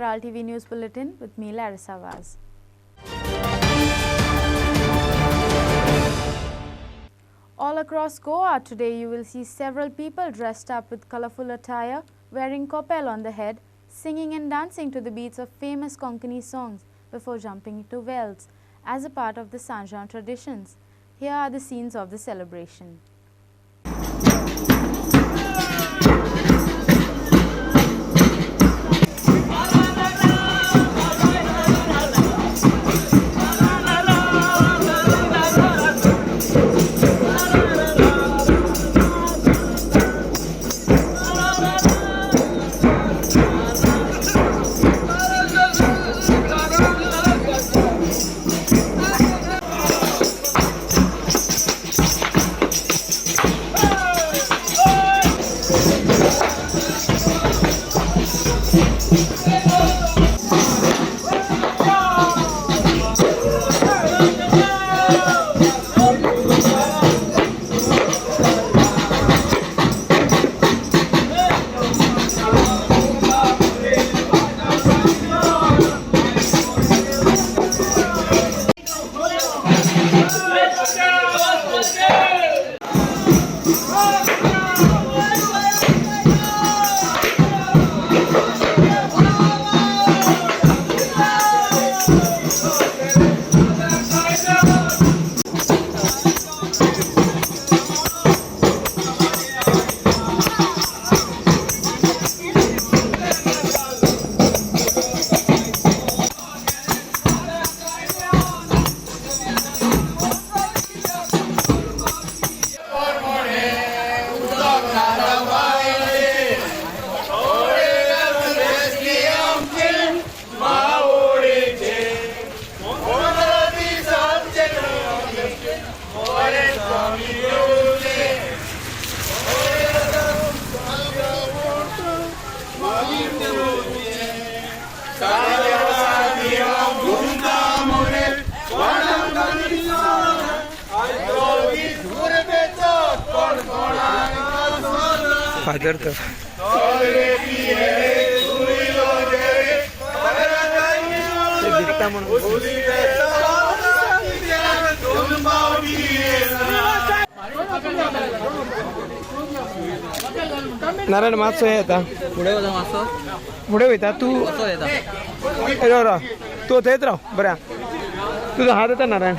Herald TV News Bulletin with me, Larissa Vaz. All across Goa today you will see several people dressed up with colorful attire, wearing kopel on the head, singing and dancing to the beats of famous Konkani songs before jumping into wells as a part of the Sanjan traditions. Here are the scenes of the celebration. Father तो नारायण मात्सो येता पुढे वयता तू राव तू थंयच राव बऱ्या तुजो हात येता नारायण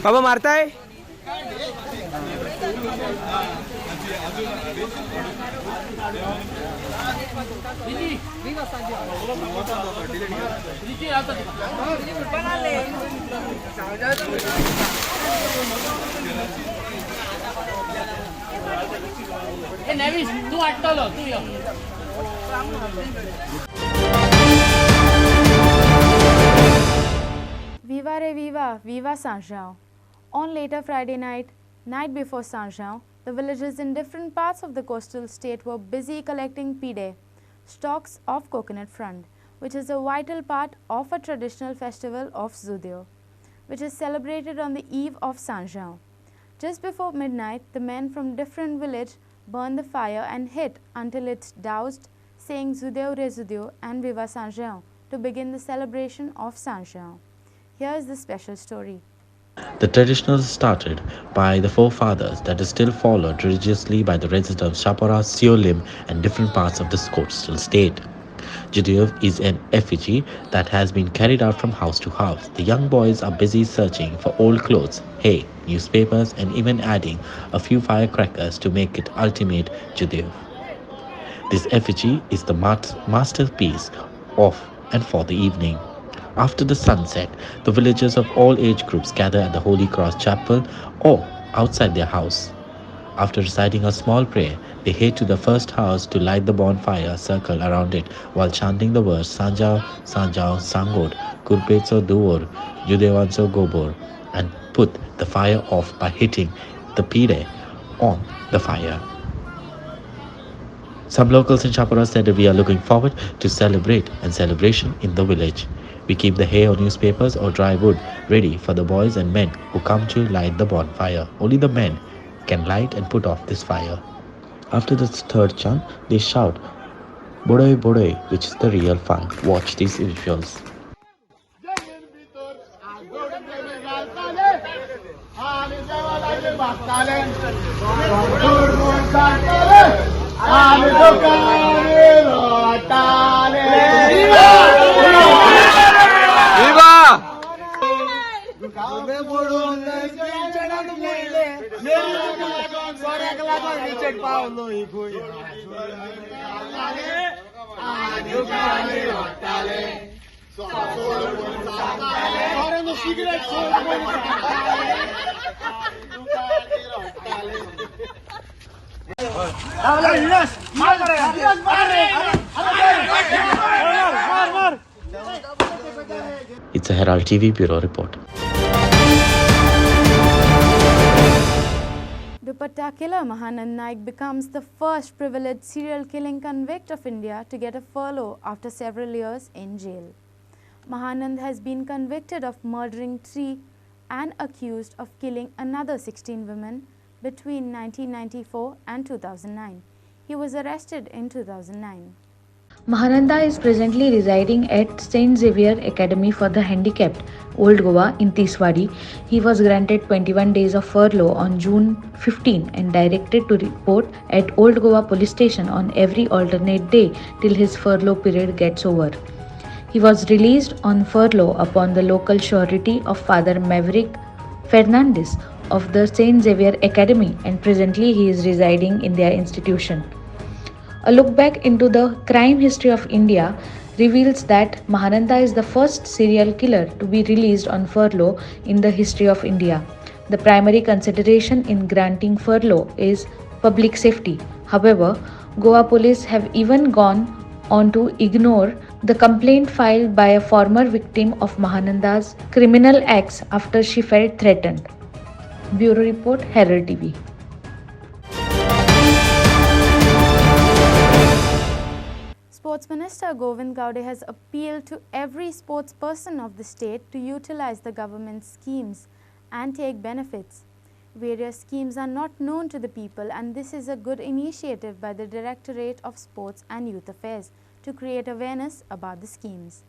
बाबा मारताय Viva re viva, viva Sanjan. On later Friday night before Sanjan, the villagers in different parts of the coastal state were busy collecting pide, stalks of coconut frond, which is a vital part of a traditional festival of Zudeo, which is celebrated on the eve of Sanjan. Just before midnight, the men from different villages burned the fire and hit until it's doused, saying Zudeo re Zudeo and Viva Sanjan to begin the celebration of Sanjan. Here is the special story. The traditional started by the forefathers that is still followed religiously by the residents of Chapara, Siolim and different parts of the coastal state. Judeo is an effigy that has been carried out from house to house. The young boys are busy searching for old clothes, hay, newspapers and even adding a few firecrackers to make it ultimate Judeo. This effigy is the masterpiece of and for the evening. After the sunset, the villagers of all age groups gather at the Holy Cross Chapel or outside their house. After reciting a small prayer, they head to the first house to light the bonfire circle around it while chanting the words Sanjao, Sanjao, Sangod, Kurpetso Duor, Judewanso Gobor and put the fire off by hitting the pide on the fire. Some locals in Chapara said that we are looking forward to celebration in the village. We keep the hay or newspapers or dry wood ready for the boys and men who come to light the bonfire. Only the men can light and put off this fire. After the third chant, they shout, Bodoi Bodoi, which is the real fun. Watch these visuals. It's a Herald TV Bureau report. Dupatta killer Mahanand Naik becomes the first privileged serial killing convict of India to get a furlough after several years in jail. Mahanand has been convicted of murdering 3 and accused of killing another 16 women between 1994 and 2009. He was arrested in 2009. Mahananda is presently residing at St. Xavier Academy for the Handicapped, Old Goa in Tiswadi. He was granted 21 days of furlough on June 15 and directed to report at Old Goa police station on every alternate day till his furlough period gets over. He was released on furlough upon the local surety of Father Maverick Fernandez of the St. Xavier Academy, and presently he is residing in their institution. A look back into the crime history of India reveals that Mahananda is the first serial killer to be released on furlough in the history of India. The primary consideration in granting furlough is public safety. However, Goa police have even gone on to ignore the complaint filed by a former victim of Mahananda's criminal acts after she felt threatened. Bureau Report, Herald TV. Sports Minister Govind Gowde has appealed to every sports person of the state to utilize the government's schemes and take benefits. Various schemes are not known to the people, and this is a good initiative by the Directorate of Sports and Youth Affairs to create awareness about the schemes.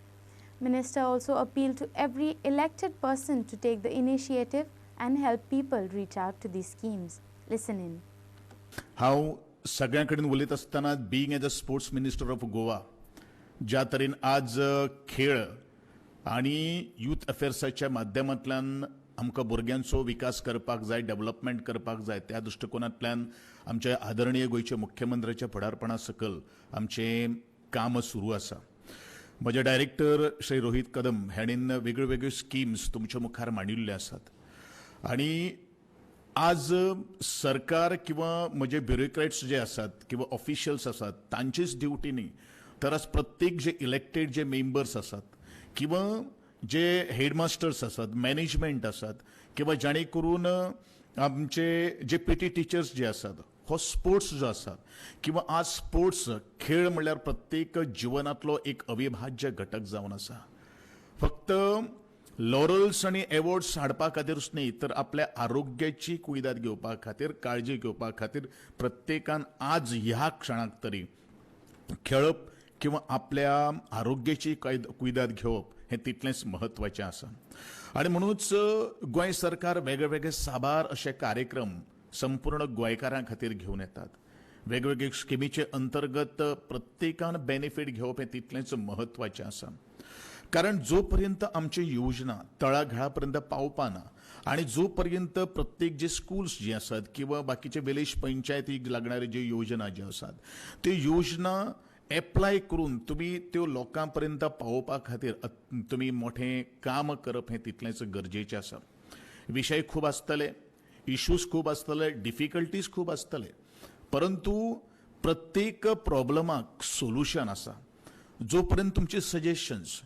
Minister also appealed to every elected person to take the initiative and help people reach out to these schemes. Listen in. How सगळ्यांकडेन उलयत असताना being as a sports minister of Goa ज्या तरेन आज खेळ आणि youth अफेर्साच्या माध्यमांतल्यान आमकां भुरग्यांचो विकास करपाक जाय, डेव्हलपमेंट करपाक जाय, त्या दृश्टिकोनांतल्यान आमचे आदरणीय गोंयचे मुख्यमंत्र्याच्या फुडारपणा सकल आमचें काम सुरू आसा. म्हजे डायरेक्टर श्री रोहित कदम हाणीन वेगळ्यो वेगळ्यो स्किम्स तुमच्या मुखार मांडिल्ले आसात आणि आज सरकार किंवा म्हणजे ब्युरोक्रेट्स जे असतात किंवा ऑफिशियल्स असतात तांचीच ड्युटी न्ही, तर आज प्रत्येक जे इलेक्टेड जे मेंबर्स असतात किंवा जे हेडमास्टर्स असतात, मॅनेजमेंट असतात किंवा जाणे करून आमचे जे पीटी टीचर्स जे असतात, हो स्पोर्ट्स जो आसा किंवा आज स्पोर्ट्स खेळ म्हणल्यार प्रत्येक जिवनातलो एक अविभाज्य घटक जावन आसा. फक्त लॉरल्स आणि एवॉर्ड्स हाडपा खातीरच न्ही, तर आपल्या आरोग्याची कुयदाद घेवपा खातीर, काळजी घेवपा खातीर प्रत्येकान आज ह्या क्षणाक तरी खेळप किंवा आपल्या आरोग्याची कुयदाद घेवप हे तितलेंच महत्वाचें आसा. आणि म्हणूनच गोंय सरकार वेगळे वेगळे साबार असे कार्यक्रम संपूर्ण गोंयकारां खातीर घेवन येतात. वेगवेगळे स्किमीचे अंतर्गत प्रत्येकान बेनिफीट घेवप हे तितलेंच महत्वाचें आसा. कारण जोपर्यंत आमची योजना तळागाळापर्यंत पावपाना आणि जोपर्यंत प्रत्येक जे स्कूल्स जे असतात किंवा बाकीचे विलेज पंचायतीक लागणारे जे योजना जे असतात ते योजना एप्लाय करून तुम्ही त्यो लोकांपर्यंत पावोवपा खातीर तुम्ही मोठे काम करप हे तितलेंच गरजेचें आसा. विशय खूब आसतले, इश्यूज खूब आसतले, डिफिकल्टीज खूब आसतले, परंतु प्रत्येक प्रॉब्लमाक सोल्युशन आसा. जोपर्यंत तुमचे सजेशन्स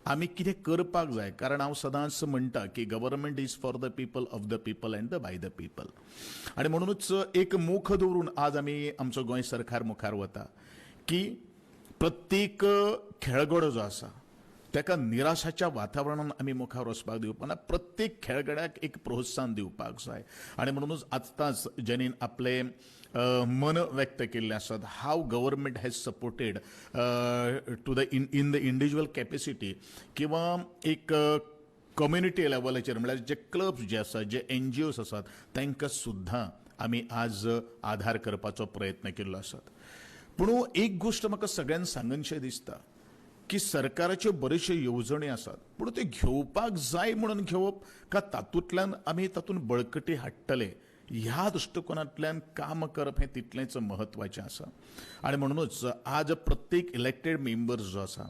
आम्ही कितें करपाक जाय, कारण हांव सदांच म्हणटा की government is for the people, of the people and the by the people. आणि म्हणूनच एक मोख दवरून आज आम्ही आमचो गोंय सरकार मुखार वता की प्रत्येक खेळगडो जो आसा ताका निराशाच्या वातावरणान आमी मुखार वचपाक दिवपाना प्रत्येक खेळगड्याक एक प्रोत्साहन दिवपाक जाय आनी म्हणूनच आतांच जेणीन आपले मन व्यक्त केल्ले आसात how government has supported to the in the individual capacity किंवा एक कम्युनिटी लेवलाचेर म्हळ्यार जे क्लब्स जे आसात जे NGOs आसात तांकां सुद्दां आमी आज आधार करपाचो प्रयत्न केल्लो आसात पूण एक गोश्ट म्हाका सगळ्यांक सांगनशें दिसता की सरकाराच्यो बऱ्योचश्यो येवजणी आसात पूण त्यो घेवपाक जाय म्हणून घेवप का तातूंतल्यान आमी तातूंत बळकटी हाडटले ह्या दृश्टिकोनांतल्यान काम करप हें तितलेंच म्हत्वाचें आसा आनी म्हणूनच आज प्रत्येक इलेक्टेड मेंबर्स जो आसा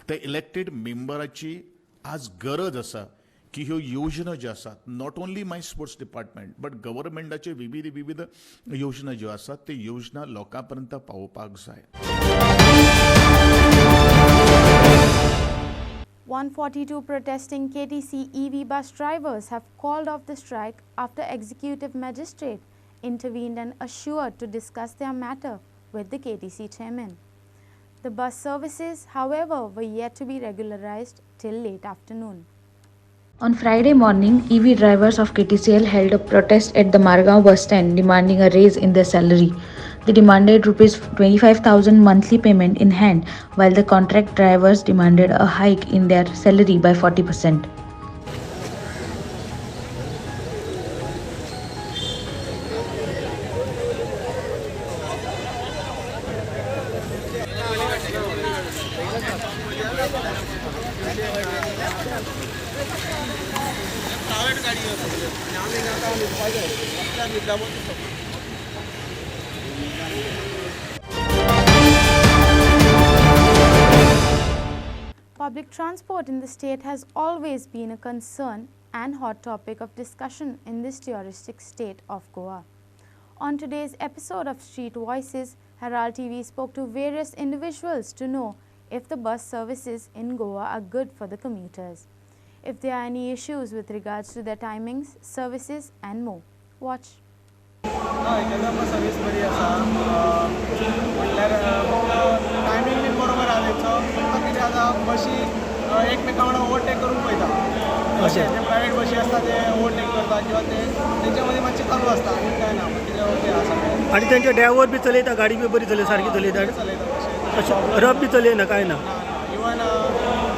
त्या इलेक्टेड मेंबराची आज गरज आसा की ह्यो योजना ज्यो आसात not only my sports department but गव्हर्मेंटाचे विविध योजना ज्यो आसात त्यो योजना लोकां पर्यंत पावोवपाक जाय. 142 protesting KTC EV bus drivers have called off the strike after executive magistrate intervened and assured to discuss their matter with the KTC chairman. The bus services, however, were yet to be regularized till late afternoon. On Friday morning, EV drivers of KTCL held a protest at the Margao bus stand demanding a raise in their salary. They demanded Rs 25,000 monthly payment in hand, while the contract drivers demanded a hike in their salary by 40%. Public transport in the state has always been a concern and hot topic of discussion in this touristic state of Goa. On today's episode of Street Voices, Herald TV spoke to various individuals to know if the bus services in Goa are good for the commuters, if there are any issues with regards to their timings, services and more. Watch. Service बरी आसा म्हणल्यार timing बी बरोबर आहा तेंचो फक्त कितें जाता बशी एकमेका वांगडा ओवरटेक करून पळयता अशें जे प्रायवेट बशी आसता ते ओवरटेक करता किंवा ते तेंच्या मदीं मातशें चालू आसता आनी काय ना कितें ओके आसा आणि त्यांचे ड्रायव्हर बी चलयता गाडी बी बरी चलयता सारकी चलयता चलयता रफ बी चलयना काय ना इवन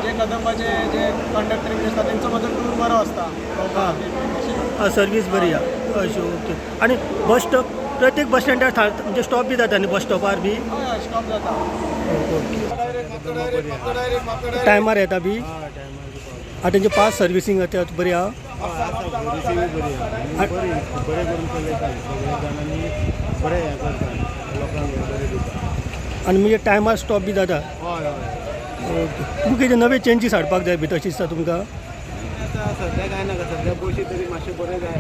जे कदंबाचे जे कंडक्टर बी आसता तेंचो मातसो टूर बरो आसता सर्वीस बरी आहा अशें ओके आणि बस स्टॉप प्रत्येक बस स्टँडार म्हणजे स्टॉप बी जाता न्ही बस स्टॉपार बी हय स्टॉप जाता टायमार येता बी आनी तेंचे पास सर्विसींग आसा बरी आहा आनी म्हणजे टायमार स्टॉप बी जाता तुमकां कितें नवे चेंजीस हाडपाक जाय बी तशें दिसता तुमकां सध्या काय ना सध्या बशी तरी मातशें बरें जाय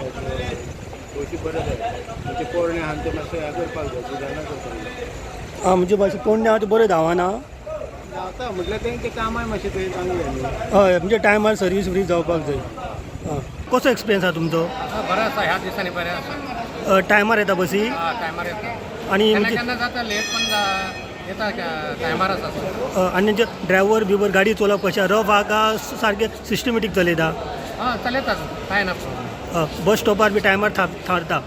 बशी बरें जाय म्हणजे पोरणे आहा ते मातशें हें करपाक जाय सुदारणां करपाक जाय म्हणजे मातशें पोरणे आहा ते बरें धांवना जाता म्हटल्यार तेंचे कामाय मातशें थंय चांगलें हय म्हणजे टायमार सर्वीस फ्री जावपाक जाय कसो एक्सपिरियन्स आहा तुमचो बरें आसा ह्या दिसांनी बरें आसा टायमार येता बसी टायमार येता आनी केन्ना केन्ना जाता लेट पण येता टायमार आसा आनी तेंचे ड्रायव्हर बिवर गाडी चलोवप कशें रफ आहा का सारकें सिस्टमॅटीक चलयता चलयता काय ना बस स्टॉपार बी टायमार थारता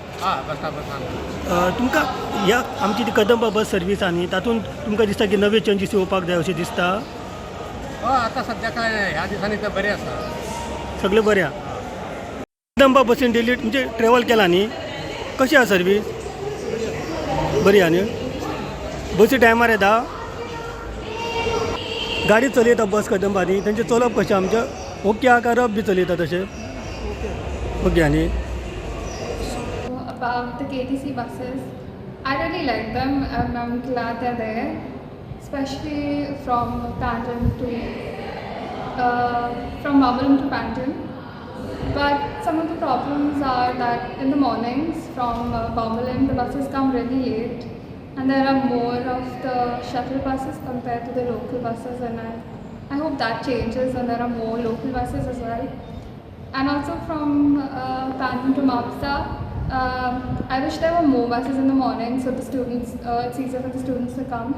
बस स्टॉपार तुमकां ह्या आमची ती कदंबा बस सर्वीस आहा न्ही तातूंत तुमकां दिसता की नवे चेंजीस येवपाक जाय अशें दिसता आतां सध्या काय ह्या दिसांनी तर बरें आसा सगळें बरें आहा कदंबा बसीन डेली म्हणजे ट्रॅवल केला न्ही कशी आहा सर्वीस बरी आहा न्ही बसी टायमार येता गाडी चलयता बस कदंबानी तेंचें चलप कशें आमचें ओके आहा का रफ बी चलयता तशें ओके आनी About the KTC buses, I really like them and I'm glad they're there, especially from Panjim to from Mamalam to Panjim. But some of the problems are that in the mornings from Mamalam the buses come really late, and there are more of the shuttle buses compared to the local buses, and I hope that changes and there are more local buses as well. And also from Panjim to Mapsa, I wish there were more buses in the morning so the students, it's easier for the students to come.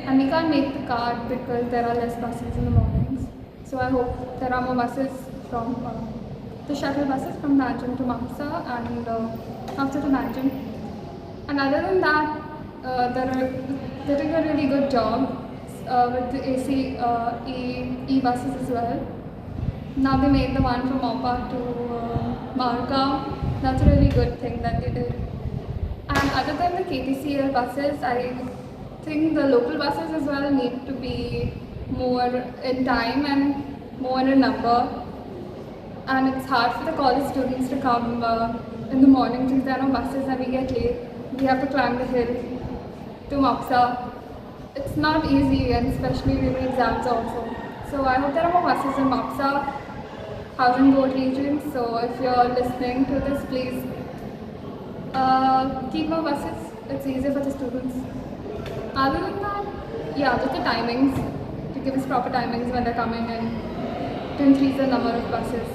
And we can't make the card because there are less buses in the mornings. So I hope there are more buses from the shuttle buses from Nanjing to Mamsa and after to Nanjing. And other than that, they're doing a really good job with the AC e-buses as well. Now they made the one from Mopa to Marka. That's a really good thing that they did. And other than the KTCL buses, I think the local buses as well need to be more in time and more in number. And it's hard for the college students to come in the morning since there are no buses and we get late. We have to climb the hill to Mopsa. It's not easy, and especially during exams also. So I hope there are more buses in Mopsa, Housing Board region. So if you're listening to this, please keep more buses. It's easier for the students. Other than that, yeah, just the timings, to give us proper timings when they're coming and to increase the number of buses,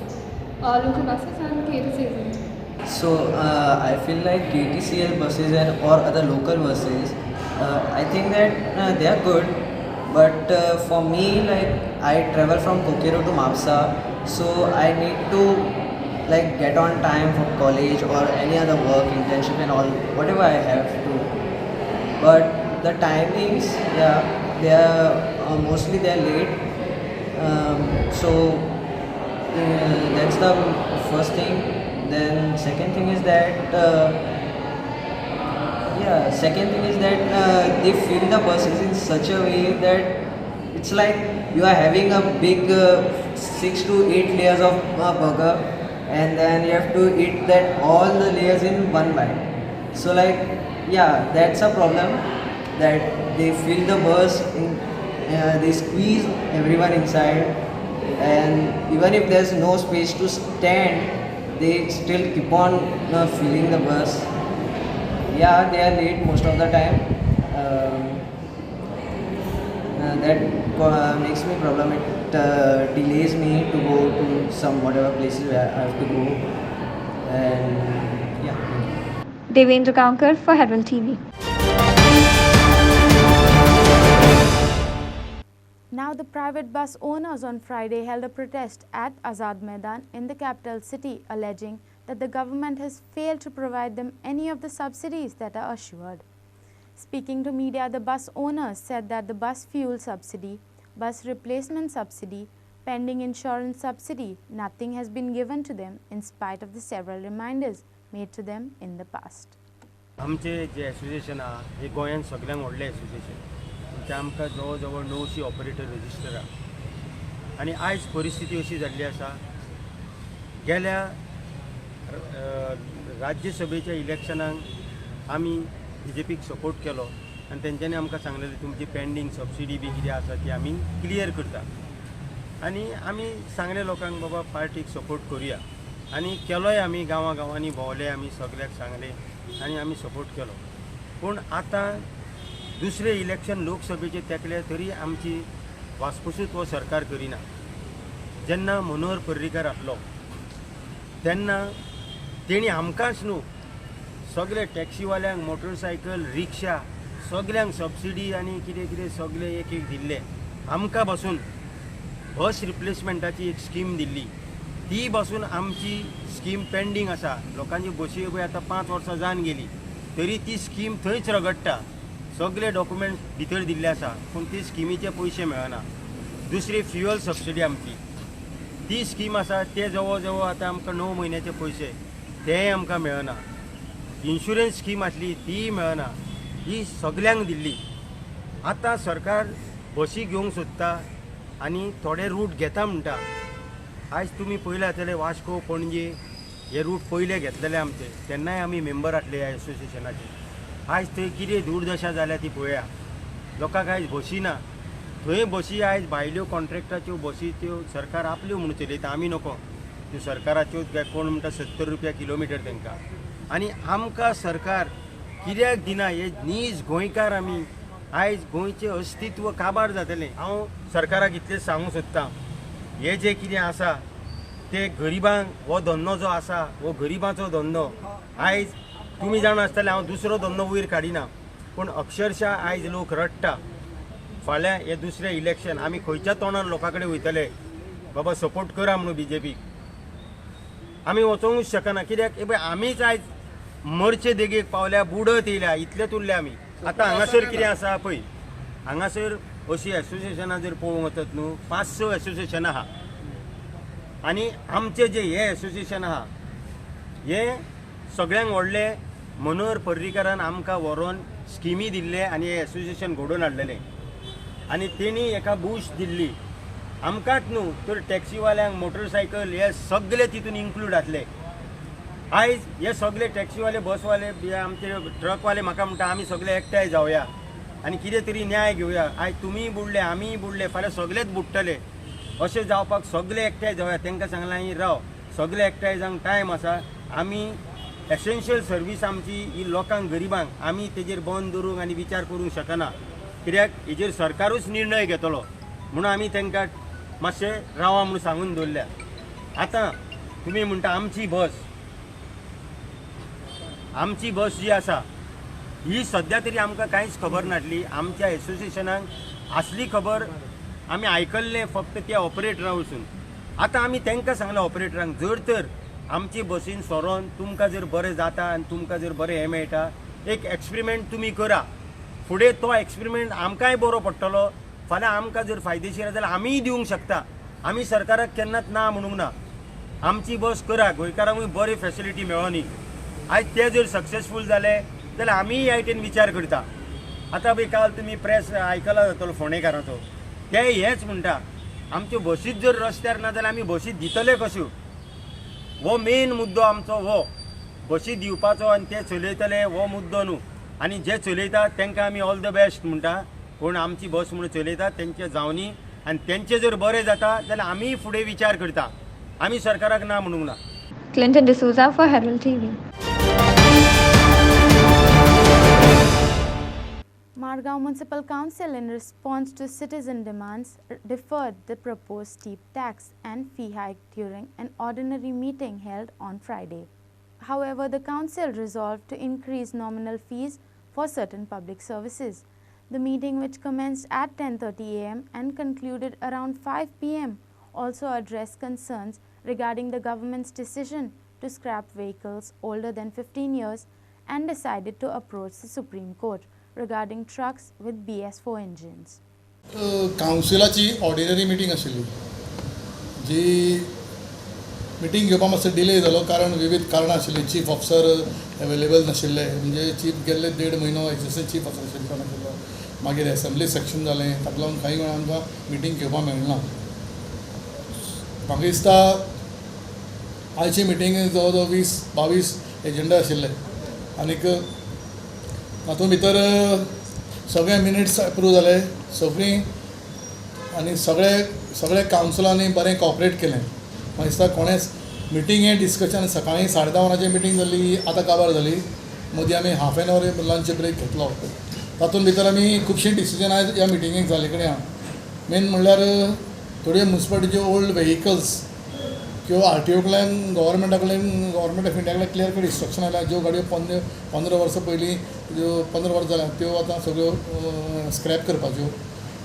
local buses and KTCL. So I feel like KTCL buses and or other local buses, I think that they are good, but for me, like I travel from Kokero to Mapsa, so I need to like get on time for college or any other work, internship and all, whatever I have to. But the timings, yeah, they are mostly they are late. So that's the first thing. Then second thing is that they fill the buses in such a way that it's like you are having a big 6 to 8 layers of burger, and then you have to eat that all the layers in one bite. So like, yeah, that's a problem, that they fill the bus in, they squeeze everyone inside, and even if there's no space to stand, they still keep on filling the bus. Yeah, they are late most of the time. That makes me problem. It delays me to go to some whatever places where I have to go. And yeah. Devendra Kankar for Herald TV. Now the private bus owners on Friday held a protest at Azad Maidan in the capital city, alleging that the government has failed to provide them any of the subsidies that are assured. Speaking to media, the bus owners said that the bus fuel subsidy, bus replacement subsidy, pending insurance subsidy, nothing has been given to them in spite of the several reminders made to them in the past. आमचे जे association आहा हे गोंयान सगळ्यांक व्हडलें association. ते आमकां जवळ जवळ 900 ऑपरेटर रजिस्टर आहा. आनी आयज परिस्थिती अशी जाल्ली आसा, गेल्या राज्यसभेच्या इलेक्शनाक आमी BJPक सपोर्ट केलो आनी तेंच्यांनी आमकां सांगलेलें तुमची पेंडींग सबसिडी बी कितें आसा ती आमी क्लियर करता. आनी आमी सांगले लोकांक बाबा पार्टीक सपोर्ट करुया, आनी केलोय आमी गांवां गांवांनी भोंवले, आमी सगळ्याक सांगले आनी आमी सपोर्ट केलो. पूण आतां दुसरे इलेक्शन लोकसभेचे तेकले तरी आमची वासपुसूत सरकार करिना. जेन्ना मनोहर पर्रीकार आसलो तेन्ना तेणी आमकांच न्हू सगळे टॅक्सीवाल्यांक, मोटरसायकल, रिक्षा सगळ्यांक सबसिडी आनी कितें कितें सगळे एक एक दिल्ले. आमकां बसून बस रिप्लेसमेंटाची एक स्कीम दिल्ली, ती बसून आमची स्कीम पेंडींग आसा. लोकांची बसी पळय आतां 5 वर्सां जावन गेली तरी ती स्कीम थंयच रगडटा. सगळे डॉक्युमेंट्स भितर दिल्ले आसा पूण ती स्किमीचे पयशे मेळना. दुसरी फ्युअल सबसिडी आमची ती स्कीम आसा, ते जवळ जवळ आतां आमकां 9 म्हयन्याचे पयशे तेय आमकां मेळना. इन्शुरन्स स्कीम आसली ती मेळना. ही सगळ्यांक दिल्ली. आतां सरकार बसी घेवंक सोदता आनी थोडे रूट घेता म्हणटा. आयज तुमी पयले जातले वास्को, पणजे हे रूट पयले घेतलेले आमचे, तेन्नाय आमी मेंबर आसले ह्या एसोसिएशनाचे. आयज थंय कितें दुर्दशा जाल्या ती पळया. लोकांक आयज बसी ना. थंय बसी आयज भायल्यो कॉन्ट्रॅक्टाच्यो बसी त्यो सरकार आपल्यो म्हणून चलयता, आमी नको. त्यो सरकाराच्योच काय कोण म्हणटा 70 रुपया किलोमिटर तांकां. आनी आमकां सरकार कित्याक दिना हे नीज गोंयकार आमी. आयज गोंयचें अस्तित्व काबार जातलें. हांव सरकाराक इतलें सांगूंक सोदतां, हे जे कितें आसा ते गरिबांक हो धंदो जो आसा हो गरिबांचो धंदो. आयज तुमी जाण आसतले हांव दुसरो धंदो वयर काडिना, पूण अक्षरशा आयज लोक रडटा. फाल्यां हे दुसरें इलेक्शन आमी खंयच्या तोंडान लोकां कडेन वयतले. बाबा सपोर्ट करा म्हणून BJPक आमी वचोंकूच शकना कित्याक पळय आमीच आयज मरचे देगेक पावल्या बुडत येयल्या इतलेच उरले आमी आतां हांगासर कितें आसा पळय हांगासर अशी एसोसिएशनां जर पळोवंक वचत न्हू 5-6 एसोसिएशनां आहा आनी आमचे जे हे एसोसिएशन आहा हे सगळ्यांक व्हडले मनोहर पर्रीकारान आमकां व्हरोन स्किमी दिल्ले आनी हे एसोसिएशन घडोवन हाडलेले आनी तेणी एका बूश दिल्ली आमकांच न्हू तर टॅक्सीवाल्यांक मोटरसायकल हे सगळे तितून इन्क्लूड जातले आयज हे सगळे टॅक्सीवाले बसवाले आमचे ट्रकवाले म्हाका म्हणटा आमी सगळे एकठांय जावया आनी कितें तरी न्याय घेवया आयज तुमीय बुडले आमीय बुडले फाल्यां सगळेच बुडटले अशें जावपाक सगळे एकठांय जावया तांकां सांगलां ही राव सगळे एकठांय जावंक टायम आसा आमी एसेन्शियल सर्वीस आमची ही लोकांक गरिबांक आमी तेजेर बंद दवरूंक आनी विचार करूंक शकना कित्याक हेजेर सरकारूच निर्णय घेतलो म्हणून आमी तांकां मातशें रावा म्हणून सांगून दवरल्या आतां तुमी म्हणटा आमची बस जी आसा ही सद्या तरी आमकां कांयच खबर नासली आमच्या एसोसिएशनाक असली खबर आमी आयकल्लें फक्त त्या ऑपरेटरा वचून आतां आमी तांकां सांगलां ऑपरेटरांक जर तर आमची बसीन सोरोन तुमकां जर बरें जाता आनी तुमकां जर बरें हें मेळटा एक एक्सपेरिमेंट तुमी करा फुडें तो एक्सपेरिमेंट आमकांय बरो पडटलो फाल्यां आमकां जर फायदेशीर जाल्यार आमीय दिवंक शकता आमी सरकाराक केन्नाच ना म्हणूंक ना आमची बस करा गोंयकारांकूय बरी फॅसिलिटी मेळोनी आयज ते जर सक्सेसफूल जाले जाल्यार आमीय ह्या वाटेन विचार करता आतां पळय काल तुमी प्रेस आयकला जातलो फोंडेकाराचो ते हेच म्हणटा आमच्यो बसीच जर रस्त्यार ना जाल्यार आमी बसी दितले कश्यो हो मेन मुद्दो आमचो हो बसी दिवपाचो आनी ते चलयतले हो मुद्दो न्हू आनी जे चलयता तांकां आमी ऑल द बेस्ट म्हणटा पूण आमची बस म्हणून चलयता तेंचे जावनी आनी तेंचे जर बरें जाता जाल्यार आमी फुडें विचार करता आमी सरकाराक ना म्हणूंक ना. Clinton D'Souza for Herald TV. Margao Municipal Council, in response to citizen demands, deferred the proposed steep tax and fee hike during an ordinary meeting held on Friday. However, the council resolved to increase nominal fees for certain public services. The meeting, which commenced at 10:30 a.m. and concluded around 5 p.m., also addressed concerns regarding the government's decision to scrap vehicles older than 15 years and decided to approach the Supreme Court regarding trucks with BS4 engines. कावन्सिलाची ordinary meeting आशिल्ली जी meeting घेवपाक मातसो delay जालो कारण विविध कारणां आशिल्लीं चीफ ऑफिसर अवेलेबल नाशिल्ले म्हणजे चीफ गेल्ले 1.5 म्हयनो एक्सिस्टंट चीफ ऑफिसर नाशिल्लो मागीर असेंब्ली सेक्शन जालें ताका लागून कांय वेळा आमकां मिटींग घेवपाक मेळना म्हाका दिसता आयची मिटींग जवळ जवळ 20-22 एजेंडा आशिल्ले आनीक तातूंत भितर सगळे मिनिट्स एप्रूव जाले सगळीं आनी सगळे कावन्सिलांनी बरें कॉपरेट केलें म्हाका दिसता कोणेंच मिटींग हें डिस्कशन सकाळीं 10:30 वरांचेर मिटींग जाली आतां काबार जाली मदीं आमी half an hour lunch break घेतलो तातूंत भितर आमी खुबशीं डिसिजनां ह्या मिटींगेक जाले कडेन आहा मेन म्हणल्यार थोड्यो म्युनिसिपालिटीच्यो ओल्ड व्हेहिकल्स किंवा RTO कडल्यान गव्हर्मेंटा कडल्यान गव्हर्मेंट ऑफ इंडिया कडल्यान क्लियर कट इंस्ट्रक्शन आयल्या ज्यो गाडयो 15 वर्सां पयलीं ज्यो 15 वर्सां जाल्यात त्यो आतां सगळ्यो स्क्रॅप करपाच्यो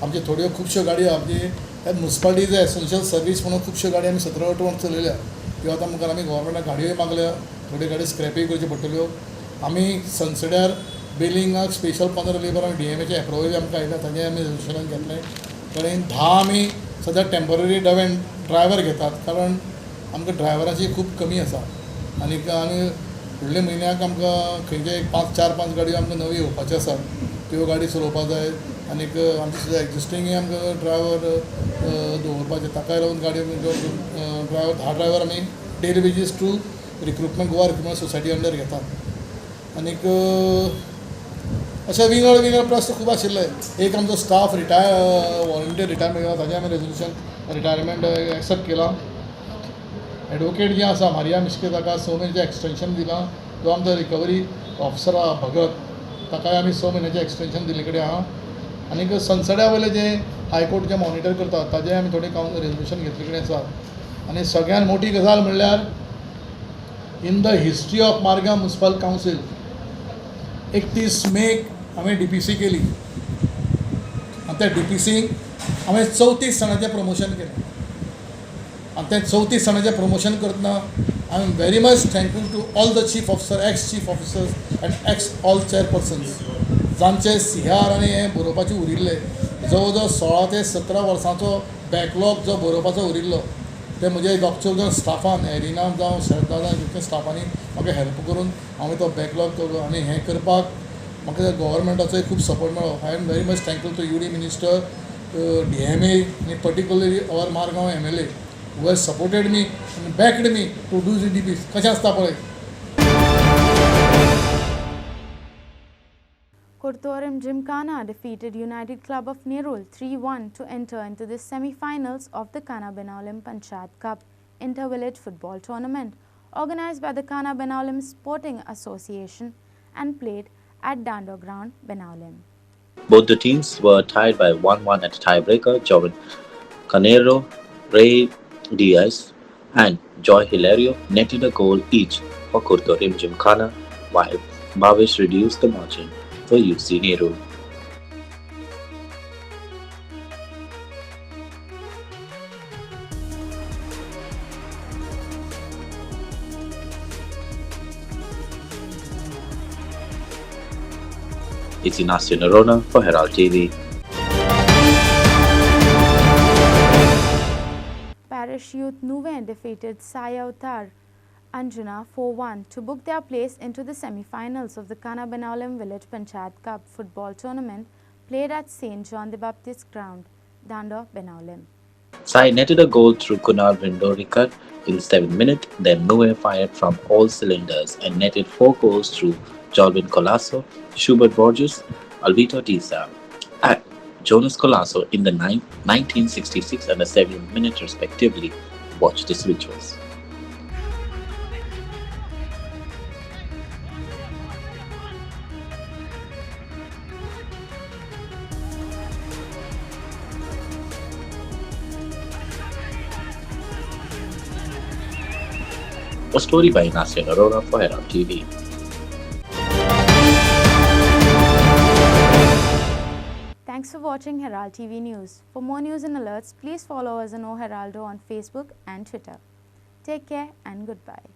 आमच्यो थोड्यो खुबश्यो गाडयो आमची म्युनिसिपालिटीज एसेन्शियल सर्वीस म्हणून खुबश्यो गाडयो आमी 17-18 वर्सां चलयल्या त्यो आतां मुखार आमी गव्हर्मेंटाक गाडयोय मागल्या थोड्यो गाडयो स्क्रॅपय करच्यो पडटल्यो आमी सनसेड्यार बिलिंगाक स्पेशल 15 लेबर आमी DMAचे एप्रुवल आमकां आयल्या ताजें आमी रेजोल्युशनान घेतलें कडेन 10 आमी सद्या टेम्पररी ड्रायव्हर घेतात कारण आमकां ड्रायव्हरांची खूब कमी आसा आनीक आमी फुडल्या म्हयन्याक आमकां खंयचे 4-5 गाडयो आमकां नव्यो येवपाच्यो आसात त्यो गाडी चलोवपाक जाय आनीक आमचे सुद्दां एक्जिस्टींग आमकां ड्रायव्हर दवरपाचे ताकाय लागून गाडयो ड्रायव्हर 10 ड्रायव्हर आमी daily wages to recruitment Goa recruitment society under घेतात आनीक अशे वेगळे प्रस्न खूब आशिल्ले एक आमचो स्टाफ वॉलंटियर रिटायरमेंट केला ताजें आमी रेजोल्युशन रिटायरमेंट एक्सेप्ट केला एडवोकेट जे आसा मारिया मिस्के ताका 6 म्हयन्याचें एक्सटेंशन दिलां जो आमचो रिकवरी ऑफिसर आहा भगत ताकाय आमी 6 म्हयन्याचें एक्सटेंशन दिल्ले कडेन आहा आनीक सनसेड्या वयले जे हायकोर्ट जे मॉनिटर करतात ताजें आमी थोडें रेजोल्युशन घेतले कडेन आसात आनी सगळ्यान मोठी गजाल म्हणल्यार in the history of Margao municipal council 31 make हांवें DPC केली आनी त्या DPCक हांवें 34 जाणांचें प्रमोशन केलें आनी तें 34 सणाचें प्रमोशन करतना I am very much thankful to all the chief officer ex chief officers and ex all chairpersons जांचे सिंहार आनी हें बरोवपाचें उरिल्लें जवळ जवळ 16 ते 17 वर्सांचो बॅकलॉग जो बरोवपाचो उरिल्लो ते म्हजे डॉक्टर स्टाफान एरिना जावं श्रद्धा जावं स्टाफांनी म्हाका हेल्प करून हांवें तो बॅकलॉग केलो आनी हें करपाक म्हाका गव्हर्मेंटाचोय खूब सपोर्ट मेळ्ळो I am very much thankful to UD minister DMA आनी particularly our Margao MLA who has supported me and backed me to do GDPs. कशें आसता पळय. Kurtorim Gymkhana defeated United Club of Nerul 3-1 to enter into the semi-finals of the Kana Benaulim Panchayat Cup Inter-Village Football Tournament organized by the Kana Benaulim Sporting Association and played at Dando Ground, Benaulim. Both the teams were tied by 1-1 at tiebreaker. Joven Canero, Ray Diaz and Joy Hilario netted a goal each for Kurtorim Gymkhana, while Bhavish reduced the margin for UC Nerul. It's Ignacio Nerona for Herald TV. Parish Youth Nuve defeated Sai Avatar Anjuna 4-1 to book their place into the semi-finals of the Kana Benaulim Village Panchayat Cup football tournament played at St. John the Baptist Ground, Dando, Benaulim. Sai netted a goal through Kunal Vindorikar in the 7th minute, then Nuve fired from all cylinders and netted 4 goals through Jolvin Colasso, Schubert Borges, Alvito Disa, and Jonas Colasso in the 1966 and the 7th minute respectively. Watch these visuals. A story by Ignacio Nerona for Herald TV. Thanks for watching Herald TV News. For more news and alerts, please follow us on O Heraldo on Facebook and Twitter. Take care and goodbye.